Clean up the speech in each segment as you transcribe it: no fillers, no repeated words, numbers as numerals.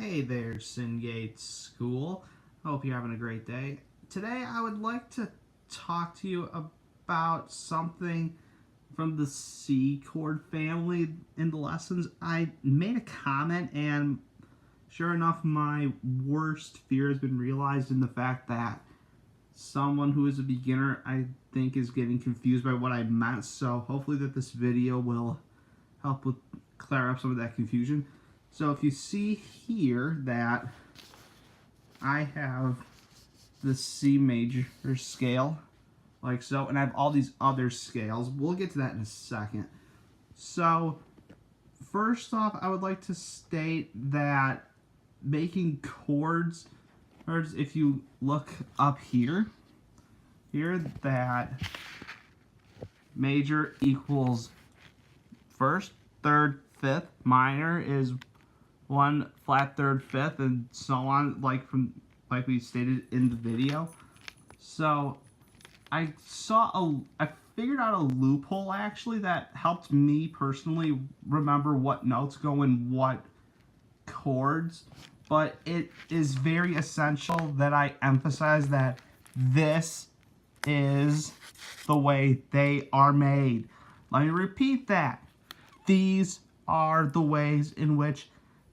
Hey there, Singate School. Hope you're having a great day. Today I would like to talk to you about something from the C chord family in the lessons. I made a comment and sure enough my worst fear has been realized in the fact that someone who is a beginner I think is getting confused by what I meant. So hopefully that this video will help with clear up some of that confusion. So if you see here that I have the C major scale, like so, and I have all these other scales. We'll get to that in a second. So first off, I would like to state that making chords, if you look up here, that major equals first, third, fifth, minor is 1 flat third fifth, and so on, like we stated in the video. So I figured out a loophole actually that helped me personally remember what notes go in what chords, but it is very essential that I emphasize that this is the way they are made. Let me repeat that. These are the ways in which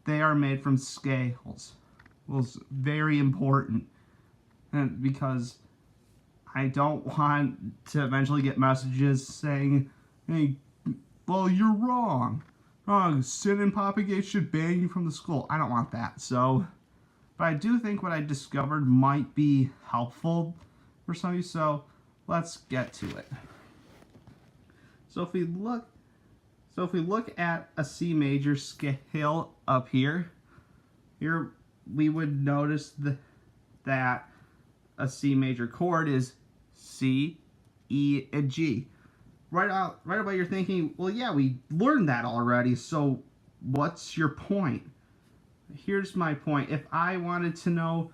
they are made from scales. Well, it's very important, and because I don't want to eventually get messages saying, hey, well, you're wrong. Sin and Popagate should ban you from the school. I don't want that. So, but I do think what I discovered might be helpful for some of you. So let's get to it. So if we look at a C major scale up here we would notice that a C major chord is C, E, and G. Right away you're thinking, well, yeah, we learned that already, so what's your point? Here's my point. If I wanted to know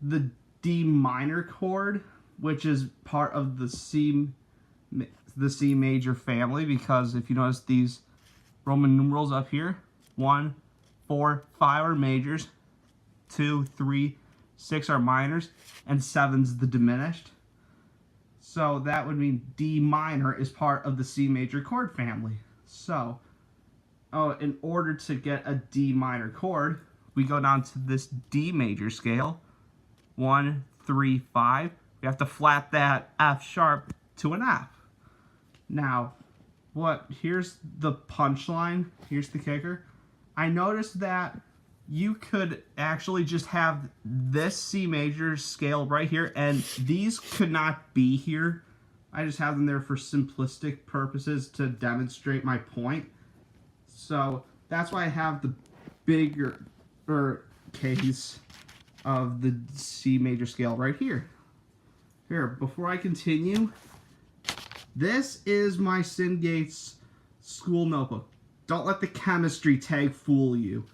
the D minor chord, which is part of the C major family, because if you notice these Roman numerals up here, 1, 4, 5 are majors, 2, 3, 6 are minors, and 7's the diminished. So that would mean D minor is part of the C major chord family. So, in order to get a D minor chord, we go down to this D major scale, 1, 3, 5. We have to flat that F sharp to an F. Now, here's the punchline, here's the kicker. I noticed that you could actually just have this C major scale right here, and these could not be here. I just have them there for simplistic purposes to demonstrate my point. So that's why I have the bigger case of the C major scale right here. Here, before I continue, this is my Singate's school notebook. Don't let the chemistry tag fool you.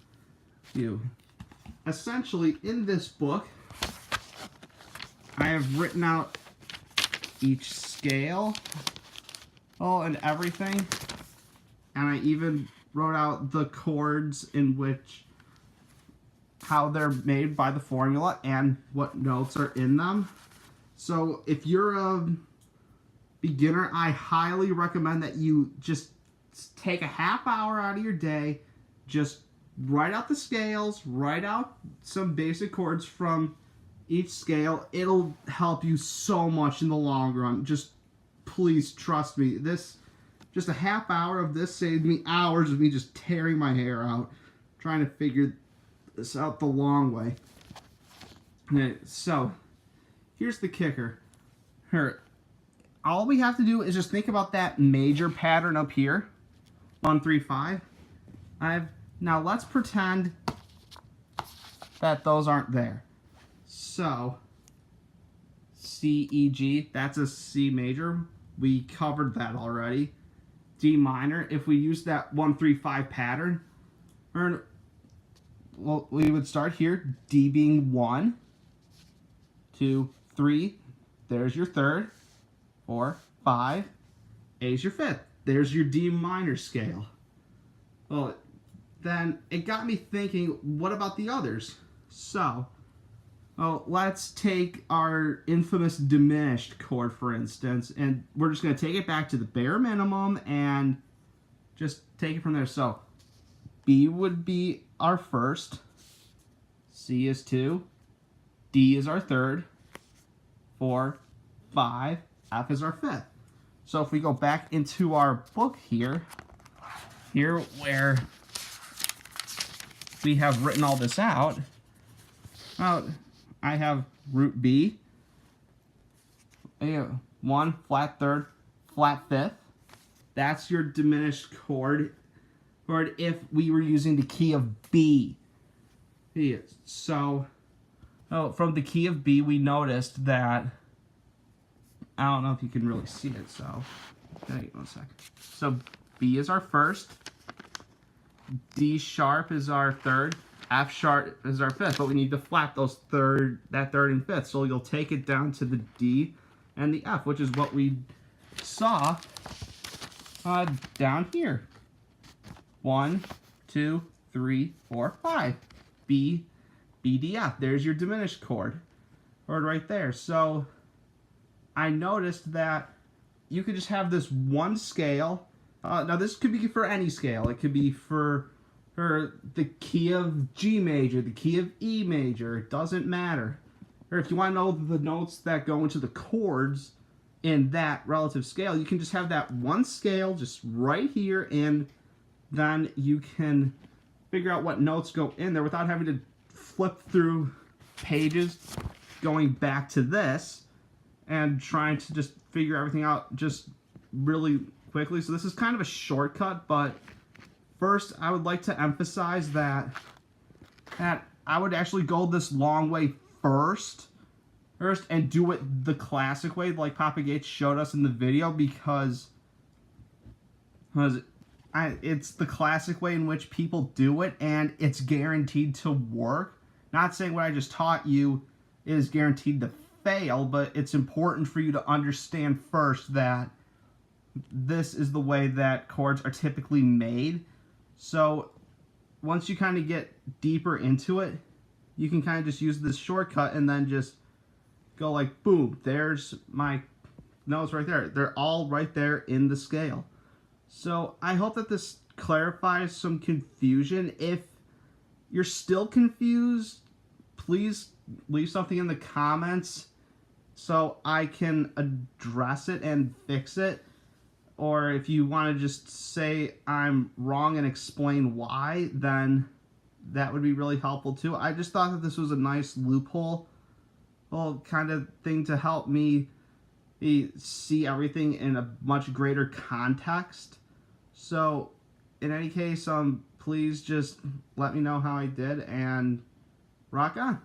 Essentially, in this book, I have written out each scale, and everything, and I even wrote out the chords in how they're made by the formula and what notes are in them. So if you're a beginner, I highly recommend that you just take a half hour out of your day, just write out the scales, write out some basic chords from each scale. It'll help you so much in the long run. Just please trust me. Just a half hour of this saved me hours of me just tearing my hair out trying to figure this out the long way. Okay, so here's the kicker. Here, all we have to do is just think about that major pattern up here, 1, 3, 5. Now let's pretend that those aren't there. So C, E, G, that's a C major. We covered that already. D minor, if we use that 1, 3, 5 pattern, well, we would start here, D being 1, 2, 3, there's your third, 4, 5, A's your fifth. There's your D minor scale. Well, then it got me thinking, what about the others? So, let's take our infamous diminished chord, for instance, and we're just going to take it back to the bare minimum and just take it from there. So, B would be our first, C is 2, D is our third, 4, 5, F is our fifth. So if we go back into our book here where we have written all this out, well, I have root B, 1, flat third, flat fifth. That's your diminished chord if we were using the key of B. So, from the key of B, we noticed that, I don't know if you can really see it, so, hang on a second. So, B is our first, D sharp is our third, F sharp is our fifth, but we need to flat that third and fifth. So you'll take it down to the D and the F, which is what we saw down here. 1, 2, 3, 4, 5. B, D, F. There's your diminished chord right there. So I noticed that you could just have this one scale. Now this could be for any scale. It could be for the key of G major, the key of E major. It doesn't matter. Or if you want to know the notes that go into the chords in that relative scale, you can just have that one scale just right here, and then you can figure out what notes go in there without having to flip through pages going back to this and trying to just figure everything out just really quickly. So this is kind of a shortcut, but first I would like to emphasize that I would actually go this long way first and do it the classic way like Papa Gates showed us in the video, because it's the classic way in which people do it, and it's guaranteed to work. Not saying what I just taught you is guaranteed to fail, but it's important for you to understand first that this is the way that chords are typically made. So once you kind of get deeper into it, you can kind of just use this shortcut and then just go like, boom, there's my notes right there. They're all right there in the scale. So I hope that this clarifies some confusion. If you're still confused, please leave something in the comments so I can address it and fix it. Or if you want to just say I'm wrong and explain why, then that would be really helpful too. I just thought that this was a nice loophole kind of thing to help me see everything in a much greater context. So in any case, please just let me know how I did, and rock on.